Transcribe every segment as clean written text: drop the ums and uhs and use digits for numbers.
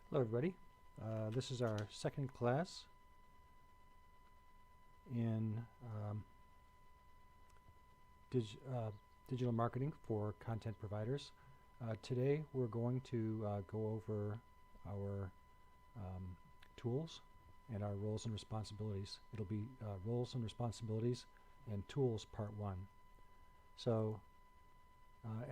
Hello everybody. This is our second class in digital marketing for content providers. Today we're going to go over our tools and our roles and responsibilities. It'll be roles and responsibilities and tools part 1. So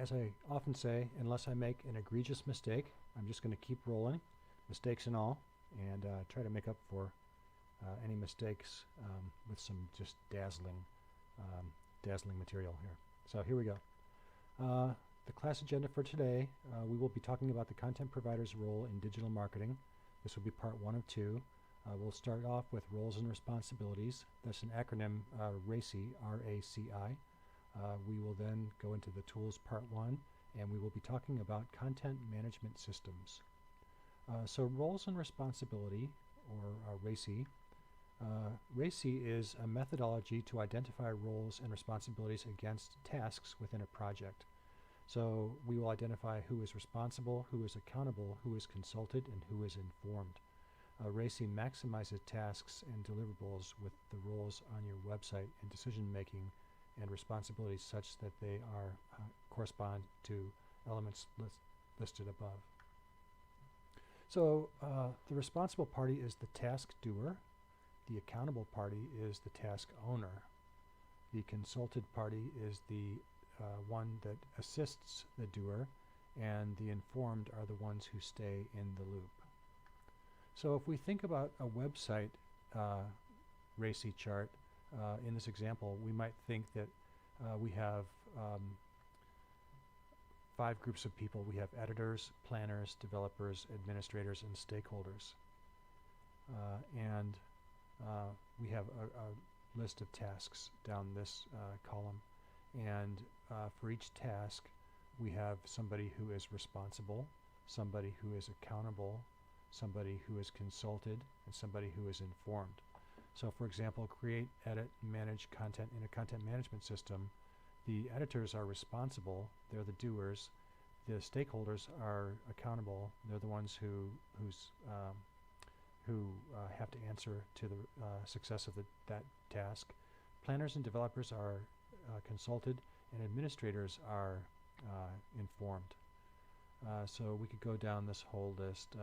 as I often say, unless I make an egregious mistake, I'm just going to keep rolling, mistakes and all, and try to make up for any mistakes with some just dazzling material here. So here we go. The class agenda for today, we will be talking about the content provider's role in digital marketing. This will be part 1 of 2. We'll start off with roles and responsibilities. That's an acronym, RACI, R-A-C-I. We will then go into the tools part 1, and we will be talking about content management systems. So roles and responsibility, or RACI. RACI is a methodology to identify roles and responsibilities against tasks within a project. So we will identify who is responsible, who is accountable, who is consulted, and who is informed. RACI maximizes tasks and deliverables with the roles on your website and decision making and responsibilities such that they are correspond to elements listed above. So the responsible party is the task doer. The accountable party is the task owner. The consulted party is the one that assists the doer, and the informed are the ones who stay in the loop. So if we think about a website RACI chart, in this example, we might think that we have 5 groups of people. We have editors, planners, developers, administrators, and stakeholders. And we have a list of tasks down this column. And for each task, we have somebody who is responsible, somebody who is accountable, somebody who is consulted, and somebody who is informed. So for example, create, edit, and manage content in a content management system. The editors are responsible, they're the doers. The stakeholders are accountable, they're the ones who have to answer to the success of that task. Planners and developers are consulted, and administrators are informed. So we could go down this whole list.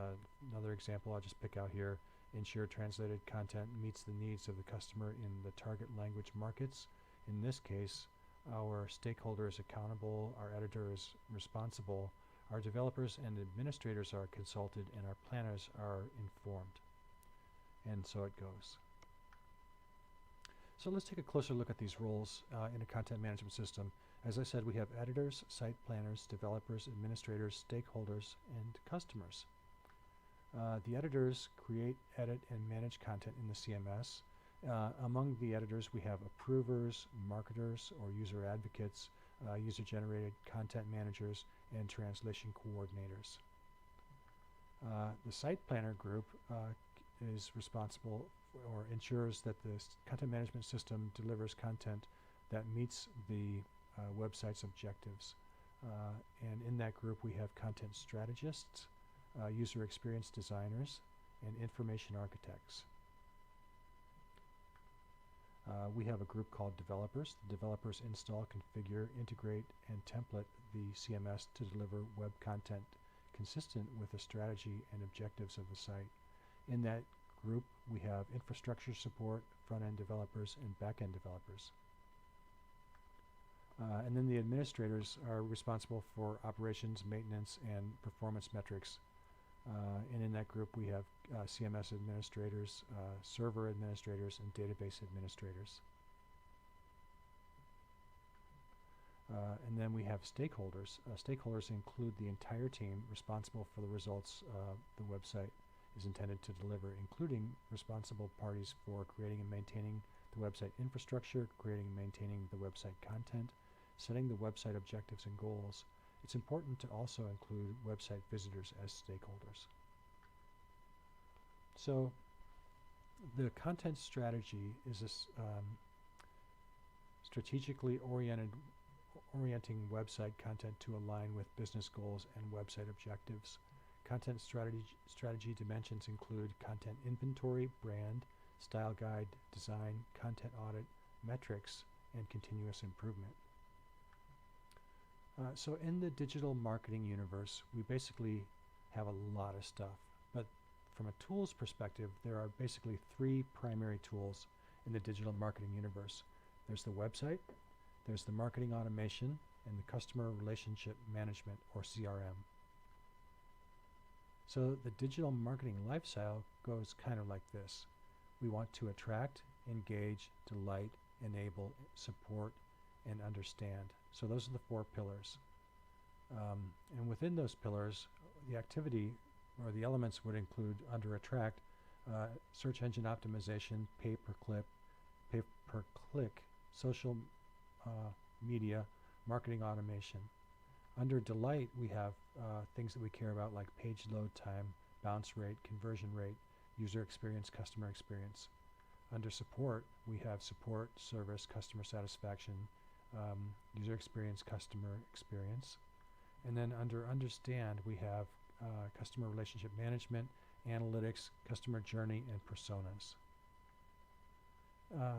Another example I'll just pick out here: ensure translated content meets the needs of the customer in the target language markets. In this case, our stakeholder is accountable, our editor is responsible, our developers and administrators are consulted, and our planners are informed. And so it goes. So let's take a closer look at these roles in a content management system. As I said, we have editors, site planners, developers, administrators, stakeholders, and customers. The editors create, edit, and manage content in the CMS. Among the editors, we have approvers, marketers or user advocates, user-generated content managers, and translation coordinators. The site planner group is responsible or ensures that the content management system delivers content that meets the website's objectives. And in that group, we have content strategists, user experience designers, and information architects. We have a group called developers. The developers install, configure, integrate, and template the CMS to deliver web content consistent with the strategy and objectives of the site. In that group, we have infrastructure support, front-end developers, and back-end developers. And then the administrators are responsible for operations, maintenance, and performance metrics. And in that group, we have CMS administrators, server administrators, and database administrators. And then we have stakeholders. Stakeholders include the entire team responsible for the results the website is intended to deliver, including responsible parties for creating and maintaining the website infrastructure, creating and maintaining the website content, setting the website objectives and goals. It's important to also include website visitors as stakeholders. So the content strategy is a strategically orienting website content to align with business goals and website objectives. Content strategy dimensions include content inventory, brand, style guide, design, content audit, metrics, and continuous improvement. So in the digital marketing universe, we basically have a lot of stuff. But from a tools perspective, there are basically three primary tools in the digital marketing universe. There's the website, there's the marketing automation, and the customer relationship management, or CRM. So the digital marketing lifecycle goes kind of like this. We want to attract, engage, delight, enable, support, and understand. So those are the four pillars. And within those pillars, the activity or the elements would include, under attract, search engine optimization, pay-per-click, social media, marketing automation. Under delight, we have things that we care about like page load time, bounce rate, conversion rate, user experience, customer experience. Under support, we have support, service, customer satisfaction, user experience, customer experience. And then under understand, we have customer relationship management, analytics, customer journey, and personas.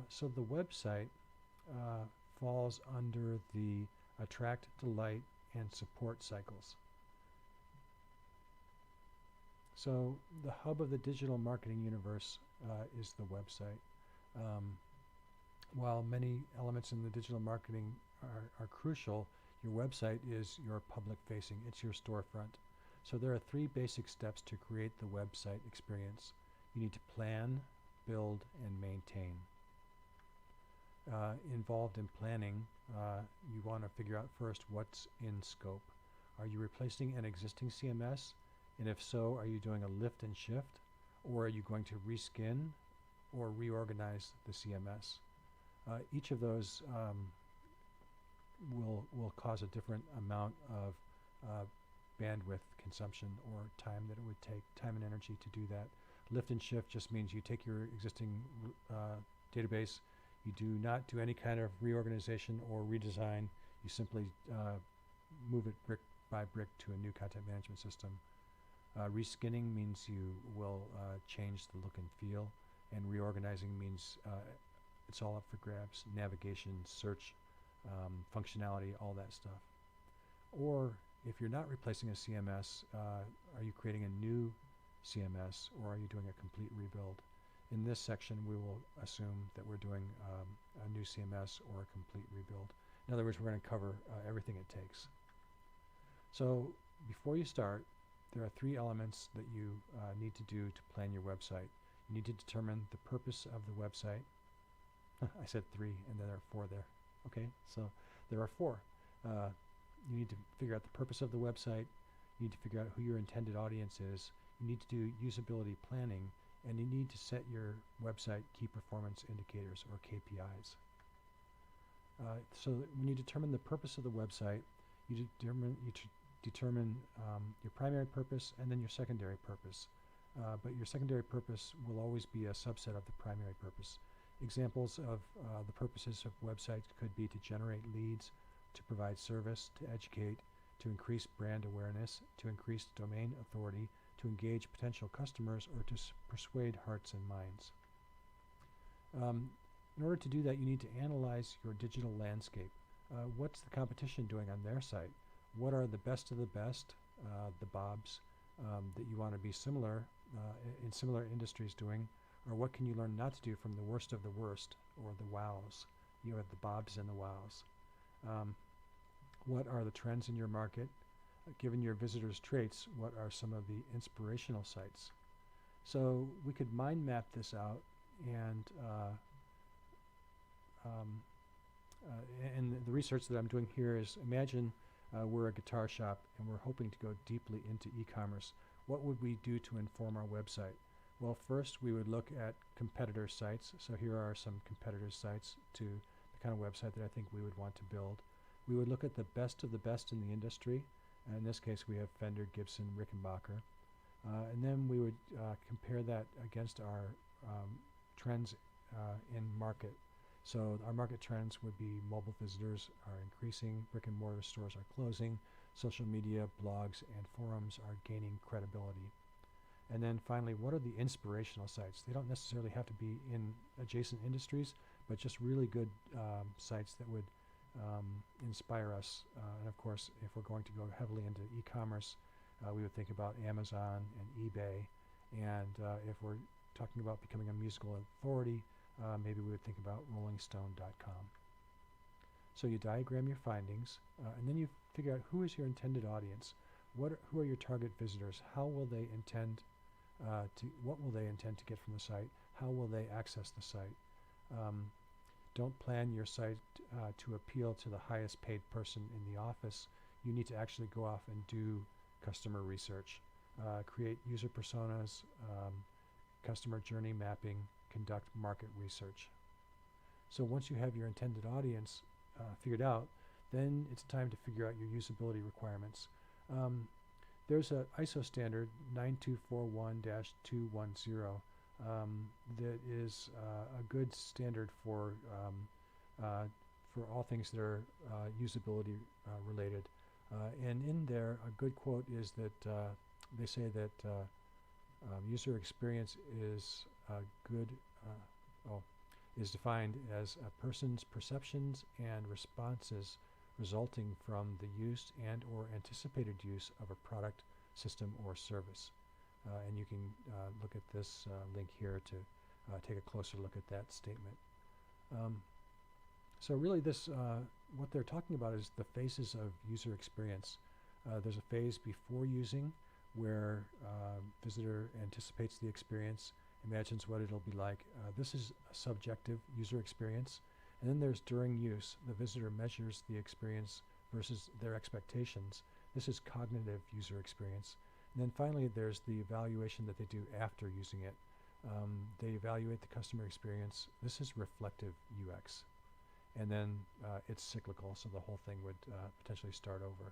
So the website falls under the attract, delight, and support cycles. So the hub of the digital marketing universe is the website. While many elements in the digital marketing are crucial, your website is your public facing, it's your storefront. So there are three basic steps to create the website experience. You need to plan, build, and maintain. Involved in planning, you want to figure out first what's in scope. Are you replacing an existing CMS? And if so, are you doing a lift and shift? Or are you going to reskin or reorganize the CMS? Each of those will cause a different amount of bandwidth consumption or time that it would take, time and energy to do that. Lift and shift just means you take your existing database, you do not do any kind of reorganization or redesign, you simply move it brick by brick to a new content management system. Reskinning means you will change the look and feel, and reorganizing means it's all up for grabs, navigation, search, functionality, all that stuff. Or if you're not replacing a CMS, are you creating a new CMS, or are you doing a complete rebuild? In this section, we will assume that we're doing a new CMS or a complete rebuild. In other words, we're going to cover everything it takes. So before you start, there are three elements that you need to do to plan your website. You need to determine the purpose of the website. I said three, and then there are four there. Okay, so there are four. You need to figure out the purpose of the website. You need to figure out who your intended audience is. You need to do usability planning, and you need to set your website key performance indicators, or KPIs. So when you determine the purpose of the website, you determine your primary purpose and then your secondary purpose. But your secondary purpose will always be a subset of the primary purpose. Examples of the purposes of websites could be to generate leads, to provide service, to educate, to increase brand awareness, to increase domain authority, to engage potential customers, or to persuade hearts and minds. In order to do that, you need to analyze your digital landscape. What's the competition doing on their site? What are the best of the best, the Bobs, that you want to be similar in similar industries doing? Or what can you learn not to do from the worst of the worst, or the wows? You have the Bobs and the wows. What are the trends in your market? Given your visitors' traits, what are some of the inspirational sites? So we could mind map this out, and the research that I'm doing here is, imagine we're a guitar shop and we're hoping to go deeply into e-commerce. What would we do to inform our website? Well, first we would look at competitor sites. So here are some competitor sites to the kind of website that I think we would want to build. We would look at the best of the best in the industry. In this case, we have Fender, Gibson, Rickenbacker. And then we would compare that against our trends in market. So our market trends would be mobile visitors are increasing, brick and mortar stores are closing, social media, blogs, and forums are gaining credibility. And then finally, what are the inspirational sites? They don't necessarily have to be in adjacent industries, but just really good sites that would inspire us. And of course, if we're going to go heavily into e-commerce, we would think about Amazon and eBay. And if we're talking about becoming a musical authority, maybe we would think about rollingstone.com. So you diagram your findings, and then you figure out who is your intended audience. Who are your target visitors? How will they intend what will they intend to get from the site? How will they access the site? Don't plan your site to appeal to the highest paid person in the office. You need to actually go off and do customer research, create user personas, customer journey mapping, conduct market research. So once you have your intended audience figured out, then it's time to figure out your usability requirements. There's an ISO standard 9241-210 that is a good standard for all things that are usability related. And in there, a good quote is that they say that user experience is is defined as a person's perceptions and responses resulting from the use and or anticipated use of a product, system, or service. And you can look at this link here to take a closer look at that statement. So really this, what they're talking about is the phases of user experience. There's a phase before using where visitor anticipates the experience, imagines what it'll be like. This is a subjective user experience. And then there's during use. The visitor measures the experience versus their expectations. This is cognitive user experience. And then finally, there's the evaluation that they do after using it. They evaluate the customer experience. This is reflective UX. And then it's cyclical, so the whole thing would potentially start over.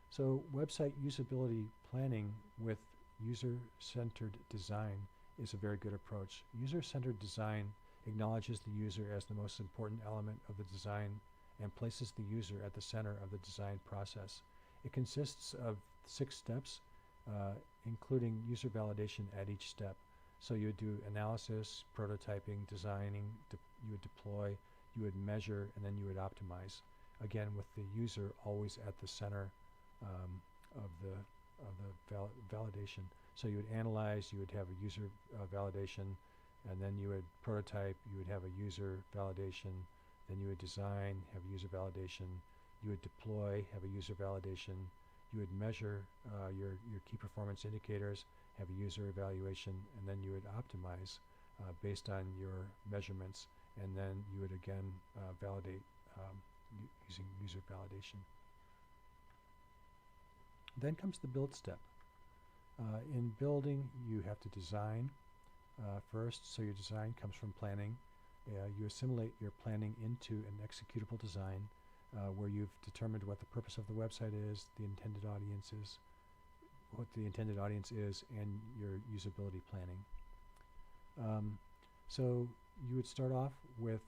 So website usability planning with user-centered design is a very good approach. User-centered design acknowledges the user as the most important element of the design and places the user at the center of the design process. It consists of 6 steps, including user validation at each step. So you would do analysis, prototyping, designing, you would deploy, you would measure, and then you would optimize. Again, with the user always at the center of the validation. So you would analyze, you would have a user validation, and then you would prototype, you would have a user validation, then you would design, have a user validation, you would deploy, have a user validation, you would measure your key performance indicators, have a user evaluation, and then you would optimize based on your measurements, and then you would again validate using user validation. Then comes the build step. In building, you have to design first, so your design comes from planning. You assimilate your planning into an executable design where you've determined what the purpose of the website is, the intended audience is, what the intended audience is, and your usability planning. So you would start off with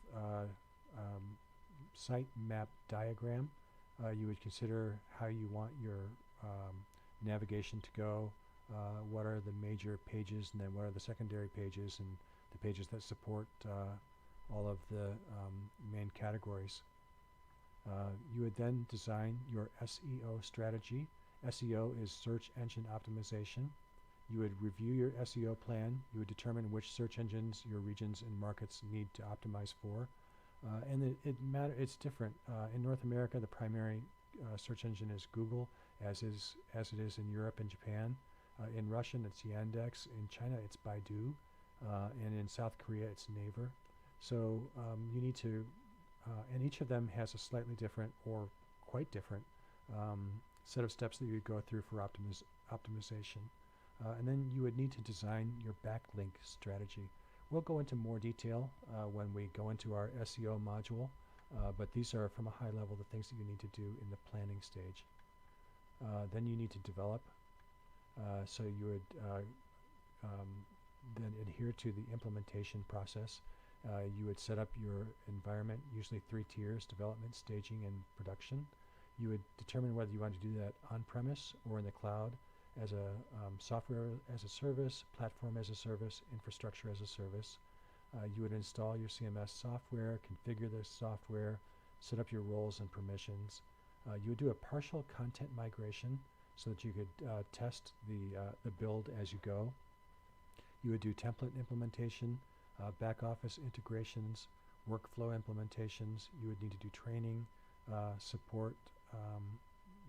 site map diagram. You would consider how you want your navigation to go, what are the major pages, and then what are the secondary pages, and the pages that support all of the main categories. You would then design your SEO strategy. SEO is search engine optimization. You would review your SEO plan. You would determine which search engines your regions and markets need to optimize for. And it's different. In North America, the primary search engine is Google, as it is in Europe and Japan. In Russian, it's Yandex. In China, it's Baidu. And in South Korea, it's Naver. So you need to, and each of them has a slightly different or quite different set of steps that you would go through for optimization. And then you would need to design your backlink strategy. We'll go into more detail when we go into our SEO module, but these are from a high level the things that you need to do in the planning stage. Then you need to develop. So you would then adhere to the implementation process. You would set up your environment, usually 3 tiers: development, staging, and production. You would determine whether you want to do that on-premise or in the cloud as a software as a service, platform as a service, infrastructure as a service. You would install your CMS software, configure the software, set up your roles and permissions. You would do a partial content migration so that you could test the build as you go. You would do template implementation, back office integrations, workflow implementations. You would need to do training, support.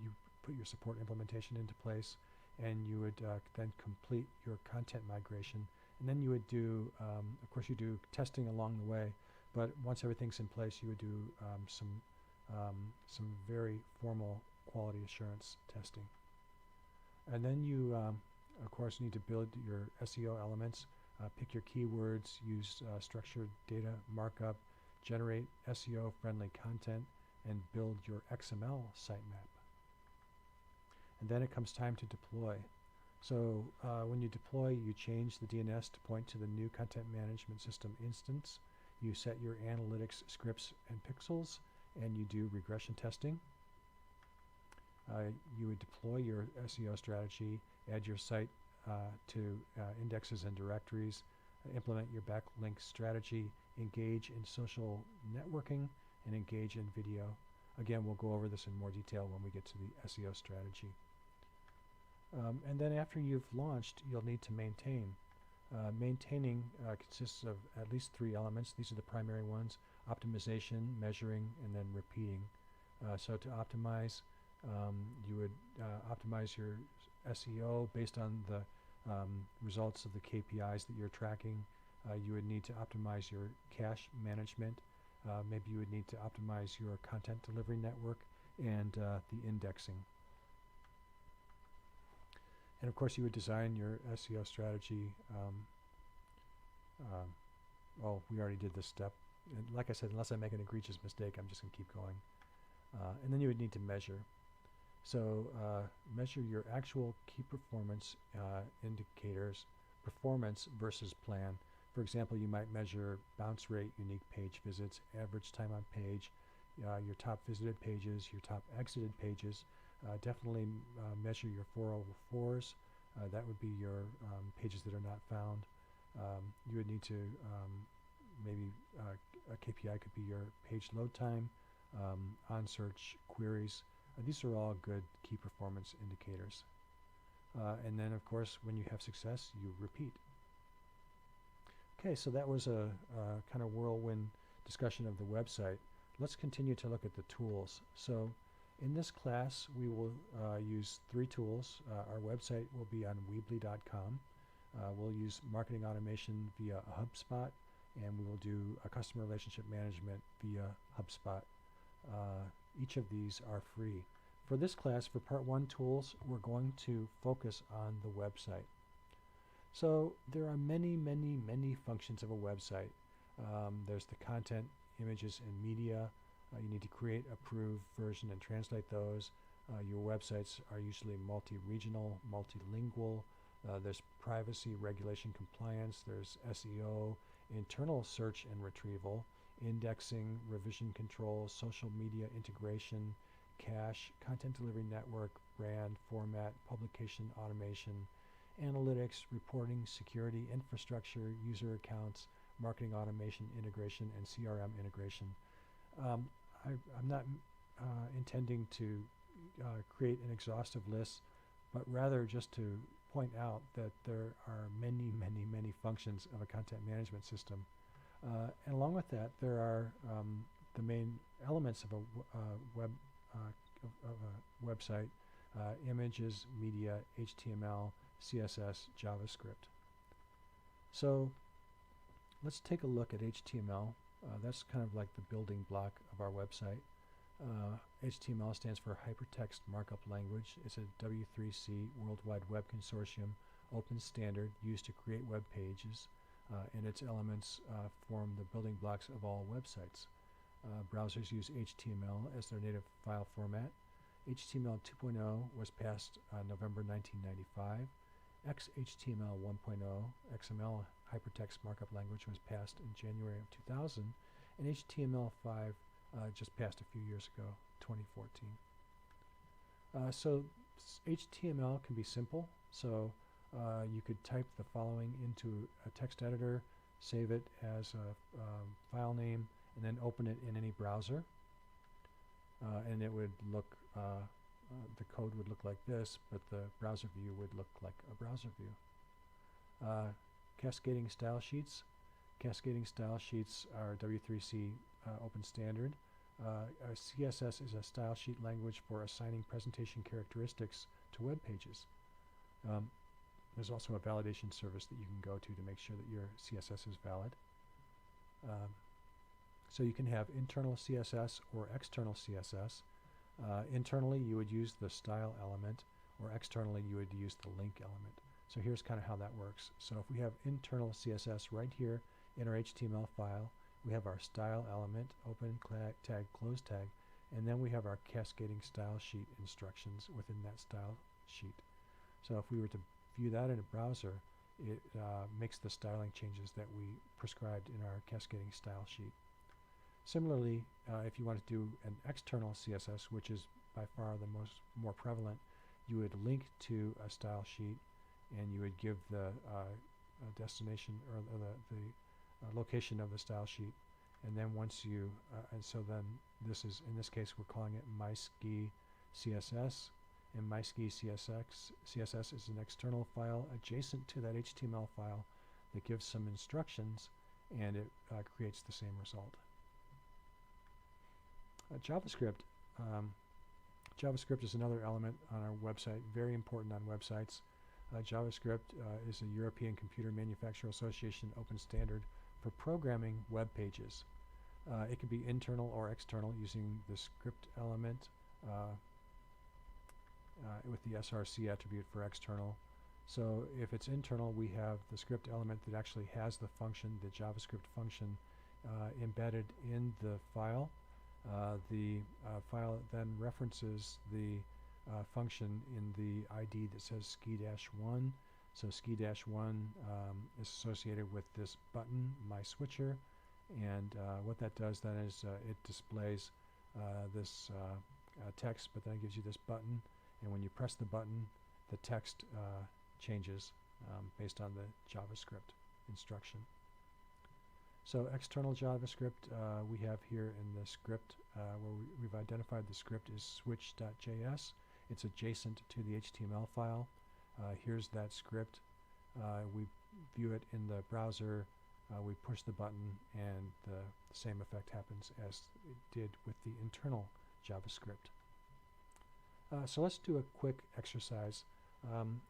You put your support implementation into place, and you would then complete your content migration. And then you would do, of course, you do testing along the way. But once everything's in place, you would do some very formal quality assurance testing. And then you, of course, need to build your SEO elements, pick your keywords, use structured data markup, generate SEO-friendly content, and build your XML sitemap. And then it comes time to deploy. So when you deploy, you change the DNS to point to the new content management system instance. You set your analytics scripts and pixels, and you do regression testing. You would deploy your SEO strategy, add your site to indexes and directories, implement your backlink strategy, engage in social networking, and engage in video. Again, we'll go over this in more detail when we get to the SEO strategy. And then after you've launched, you'll need to maintain. Maintaining consists of at least 3 elements. These are the primary ones: optimization, measuring, and then repeating. So to optimize, you would optimize your SEO based on the results of the KPIs that you're tracking. You would need to optimize your cache management. Maybe you would need to optimize your content delivery network and the indexing. And of course, you would design your SEO strategy. Oh, we already did this step. And like I said, unless I make an egregious mistake, I'm just going to keep going. And then you would need to measure. So measure your actual key performance indicators, performance versus plan. For example, you might measure bounce rate, unique page visits, average time on page, your top visited pages, your top exited pages. Definitely measure your 404s. That would be your pages that are not found. You would need to maybe a KPI could be your page load time, on search queries. These are all good key performance indicators. And then, of course, when you have success, you repeat. Okay, so that was a kind of whirlwind discussion of the website. Let's continue to look at the tools. So in this class, we will use 3 tools. Our website will be on Weebly.com. We'll use marketing automation via HubSpot, and we will do a customer relationship management via HubSpot. Each of these are free. For this class, for Part 1 tools, we're going to focus on the website. So there are many, many, many functions of a website. There's the content, images, and media. You need to create, approve, version, and translate those. Your websites are usually multi-regional, multilingual. There's privacy, regulation, compliance. There's SEO, internal search and retrieval, indexing, revision control, social media integration, cache, content delivery network, brand, format, publication automation, analytics, reporting, security, infrastructure, user accounts, marketing automation integration, and CRM integration. I'm not intending to create an exhaustive list, but rather just to point out that there are many, many, many functions of a content management system. And along with that, there are the main elements of a website: images, media, HTML, CSS, JavaScript. So let's take a look at HTML. That's kind of like the building block of our website. HTML stands for Hypertext Markup Language. It's a W3C World Wide Web Consortium open standard used to create web pages, and its elements form the building blocks of all websites. Browsers use HTML as their native file format. HTML 2.0 was passed November 1995. XHTML 1.0, XML Hypertext Markup Language, was passed in January of 2000, and HTML5 just passed a few years ago, 2014. So HTML can be simple. So you could type the following into a text editor, save it as a file name, and then open it in any browser. And it would look, the code would look like this, but the browser view would look like a browser view. Cascading style sheets. Cascading style sheets are W3C open standard. CSS is a style sheet language for assigning presentation characteristics to web pages. There's also a validation service that you can go to make sure that your CSS is valid. So you can have internal CSS or external CSS. Internally, you would use the style element, or externally, you would use the link element. So here's kind of how that works. So if we have internal CSS right here in our HTML file, we have our style element, open tag, close tag, and then we have our cascading style sheet instructions within that style sheet. So if we were to view that in a browser, it makes the styling changes that we prescribed in our cascading style sheet. Similarly, if you want to do an external CSS, which is by far the more prevalent, you would link to a style sheet and you would give the destination or the location of the style sheet, and then once you and so then this is, in this case, we're calling it MySki CSS, and MySki CSS is an external file adjacent to that HTML file that gives some instructions, and it creates the same result. JavaScript. JavaScript is another element on our website, very important on websites. JavaScript is a European Computer Manufacturer Association open standard for programming web pages. It can be internal or external using the script element with the SRC attribute for external. So if it's internal, we have the script element that actually has the function, the JavaScript function, embedded in the file. The file then references the function in the ID that says ski-1. So ski-1 is associated with this button, my switcher, and what that does then is it displays this text, but then it gives you this button, and when you press the button, the text changes based on the JavaScript instruction. So external JavaScript we have here in the script where we've identified the script is switch.js. It's adjacent to the HTML file. Here's that script. We view it in the browser. We push the button, and the same effect happens as it did with the internal JavaScript. So let's do a quick exercise.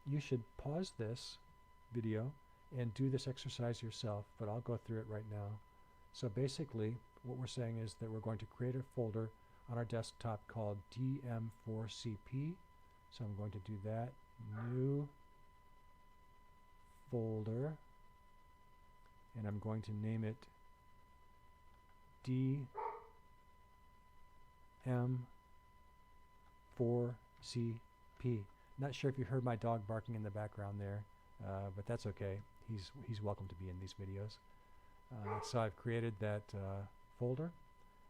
You should pause this video and do this exercise yourself, but I'll go through it right now. So basically, what we're saying is that we're going to create a folder on our desktop called DM4CP. So I'm going to do that. New folder, and I'm going to name it DM4CP. Not sure if you heard my dog barking in the background there, but that's okay. He's welcome to be in these videos. So I've created that folder.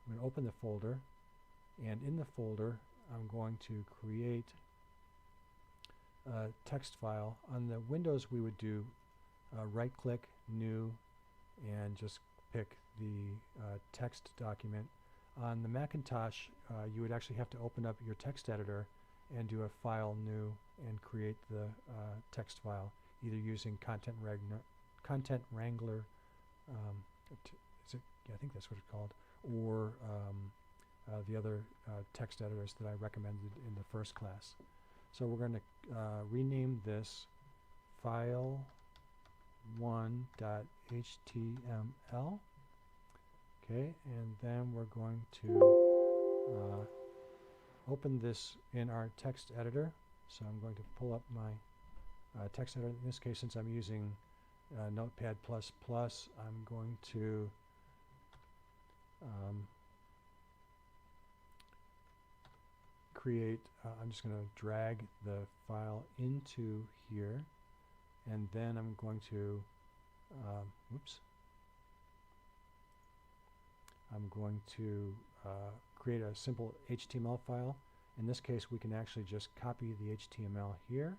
I'm going to open the folder, and in the folder I'm going to create a text file. On the Windows we would do right click, new, and just pick the text document. On the Macintosh you would actually have to open up your text editor and do a file new and create the text file, either using Content Wrangler, I think that's what it's called, or the other text editors that I recommended in the first class. So we're going to rename this file1.html. Okay, and then we're going to open this in our text editor. So I'm going to pull up my text editor. In this case, since I'm using Notepad++, I'm going to create, I'm just going to drag the file into here, and then I'm going to, I'm going to create a simple HTML file, In this case, we can actually just copy the HTML here.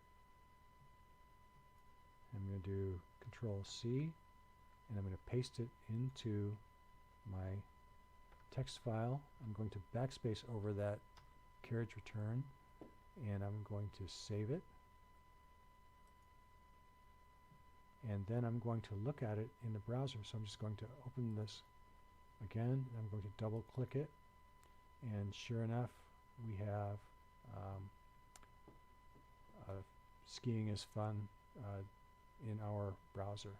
I'm going to do Control-C, and I'm going to paste it into my text file. I'm going to backspace over that carriage return, and I'm going to save it. And then I'm going to look at it in the browser. So I'm just going to open this again. I'm going to double click it, and sure enough, we have skiing is fun in our browser.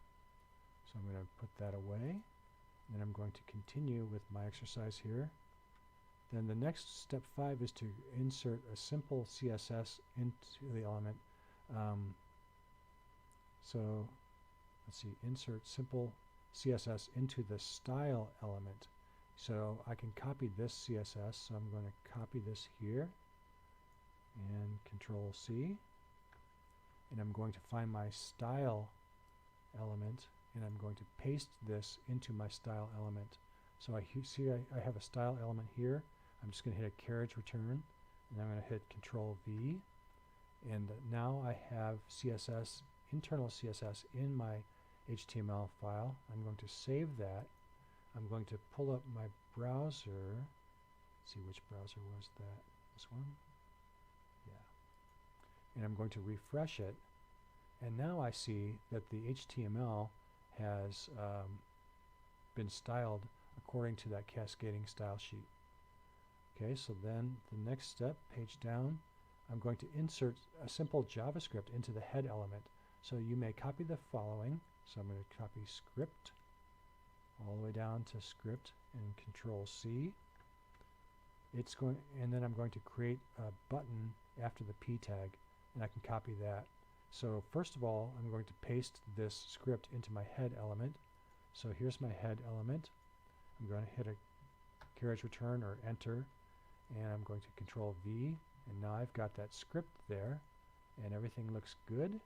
So I'm going to put that away, and then I'm going to continue with my exercise here. Then the next step 5 is to insert a simple CSS into the element. So let's see, insert simple CSS into the style element. So I can copy this CSS, so I'm going to copy this here and Control-C, and I'm going to find my style element, and I'm going to paste this into my style element. So I see I have a style element here. I'm just going to hit a carriage return, and I'm going to hit Control-V, and now I have CSS, internal CSS in my HTML file. I'm going to save that. I'm going to pull up my browser. Let's see, which browser was that? This one? Yeah. And I'm going to refresh it. And now I see that the HTML has been styled according to that cascading style sheet. Okay, so then the next step, page down, I'm going to insert a simple JavaScript into the head element. So you may copy the following. So I'm going to copy script all the way down to script and Control-C. It's going, and then I'm going to create a button after the p tag, and I can copy that. So first of all, I'm going to paste this script into my head element. So here's my head element. I'm going to hit a carriage return or enter, and I'm going to Control-V, and now I've got that script there, and everything looks good.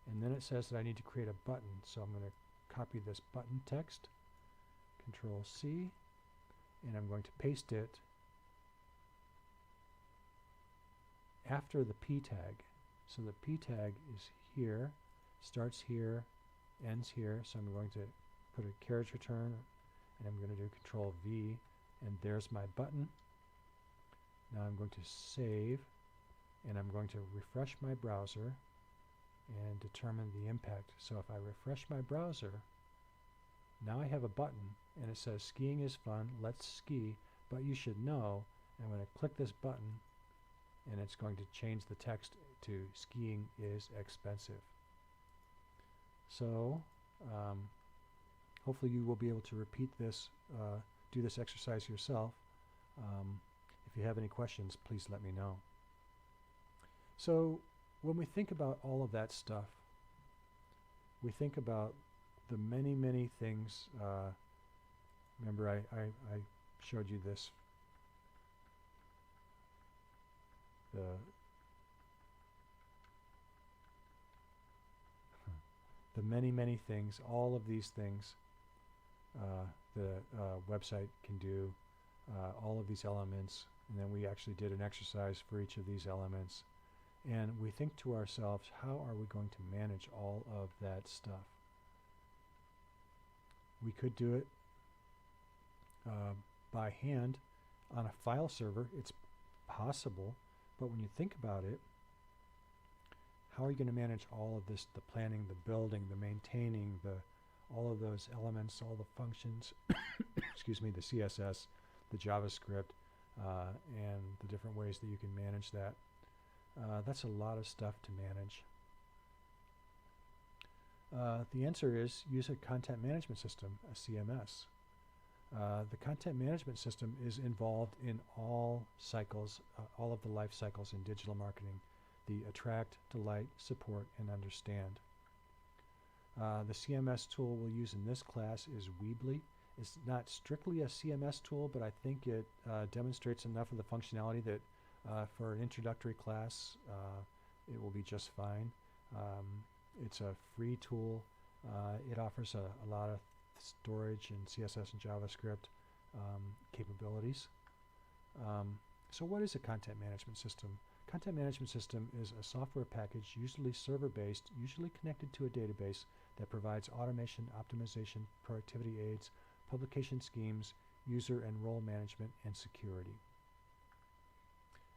And then it says that I need to create a button, so I'm going to copy this button text, Control-C, and I'm going to paste it after the p tag. So the p tag is here, starts here, ends here, so I'm going to put a carriage return, and I'm going to do Control-V, and there's my button. Now I'm going to save, and I'm going to refresh my browser and determine the impact. So if I refresh my browser, now I have a button, and it says skiing is fun, let's ski, but you should know, I'm going to click this button, and it's going to change the text to skiing is expensive. So hopefully you will be able to repeat this, do this exercise yourself. If you have any questions, please let me know. So when we think about all of that stuff, we think about the many, many things. Remember I showed you this, the many, many things, all of these things the website can do, all of these elements, and then we actually did an exercise for each of these elements. And we think to ourselves, how are we going to manage all of that stuff? We could do it by hand on a file server. It's possible, but when you think about it, how are you going to manage all of this, the planning, the building, the maintaining, all of those elements, all the functions, excuse me, the CSS, the JavaScript, and the different ways that you can manage that? That's a lot of stuff to manage. The answer is use a content management system, a CMS. The content management system is involved in all cycles, all of the life cycles in digital marketing: the attract, delight, support, and understand. The CMS tool we'll use in this class is Weebly. It's not strictly a CMS tool, but I think it demonstrates enough of the functionality that for an introductory class it will be just fine. It's a free tool. It offers a lot of storage and CSS and JavaScript capabilities. So what is a content management system? Content management system is a software package, usually server-based, usually connected to a database, that provides automation, optimization, productivity aids, publication schemes, user and role management, and security.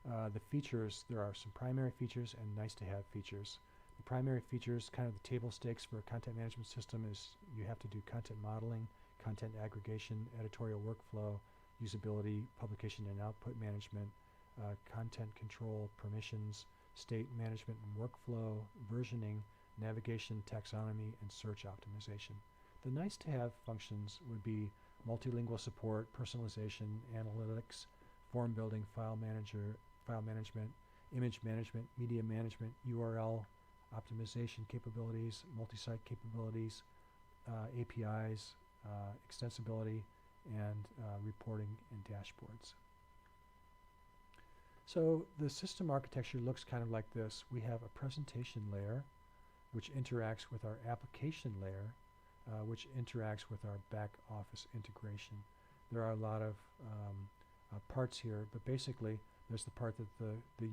The features, there are some primary features and nice-to-have features. The primary features, kind of the table stakes for a content management system, is you have to do content modeling, content aggregation, editorial workflow, usability, publication and output management, content control, permissions, state management and workflow, versioning, navigation, taxonomy, and search optimization. The nice-to-have functions would be multilingual support, personalization, analytics, form building, file management, image management, media management, URL optimization capabilities, multi-site capabilities, APIs, extensibility, and reporting and dashboards. So the system architecture looks kind of like this. We have a presentation layer, which interacts with our application layer, which interacts with our back office integration. There are a lot of parts here, but basically there's the part that the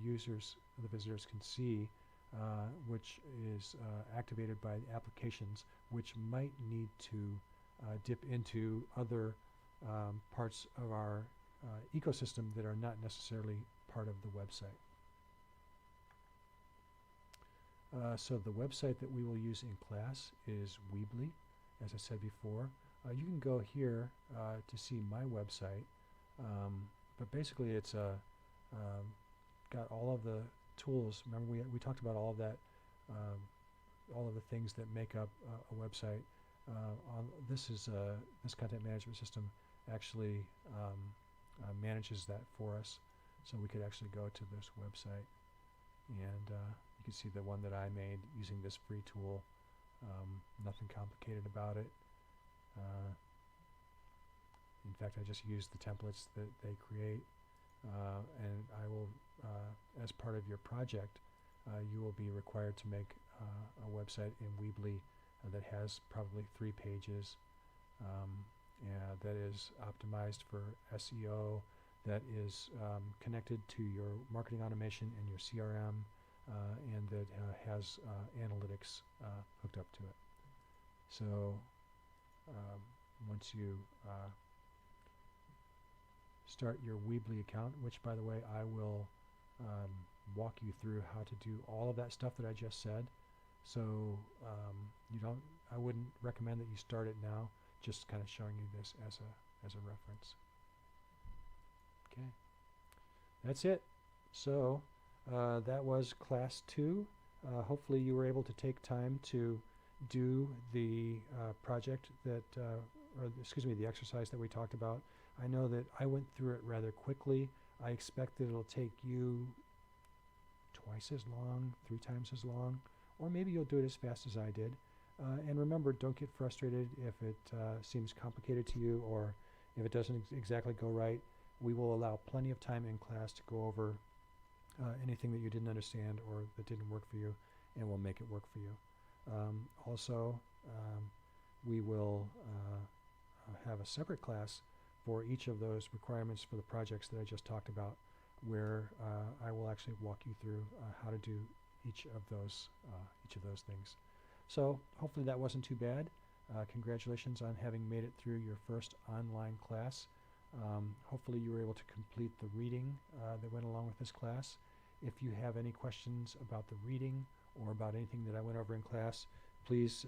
visitors can see, which is activated by applications, which might need to dip into other parts of our ecosystem that are not necessarily part of the website. So the website that we will use in class is Weebly, as I said before. You can go here to see my website, but basically it's got all of the tools. Remember we talked about all of that, all of the things that make up a website. This content management system actually manages that for us. So we could actually go to this website, and you can see the one that I made using this free tool. Nothing complicated about it. In fact, I just used the templates that they create, and I will, as part of your project, you will be required to make a website in Weebly that has probably 3 pages, that is optimized for SEO, that is connected to your marketing automation and your CRM, and that has analytics hooked up to it. So once you start your Weebly account, which by the way I will walk you through how to do all of that stuff that I just said. So I wouldn't recommend that you start it now, just kind of showing you this as a reference. Okay, that's it. So that was class 2. Hopefully you were able to take time to do the project that, or excuse me, the exercise that we talked about. I know that I went through it rather quickly. I expect that it'll take you twice as long, 3 times as long, or maybe you'll do it as fast as I did. And remember, don't get frustrated if it seems complicated to you, or if it doesn't exactly go right. We will allow plenty of time in class to go over anything that you didn't understand or that didn't work for you, and we'll make it work for you. Also, we will have a separate class for each of those requirements for the projects that I just talked about, where I will actually walk you through how to do each of those things. So hopefully that wasn't too bad. Congratulations on having made it through your first online class. Hopefully you were able to complete the reading that went along with this class. If you have any questions about the reading or about anything that I went over in class, please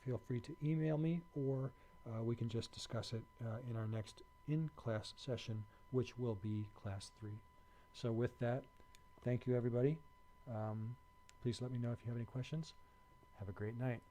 feel free to email me, or we can just discuss it in our next in-class session, which will be class 3. So with that, thank you everybody. Please let me know if you have any questions. Have a great night.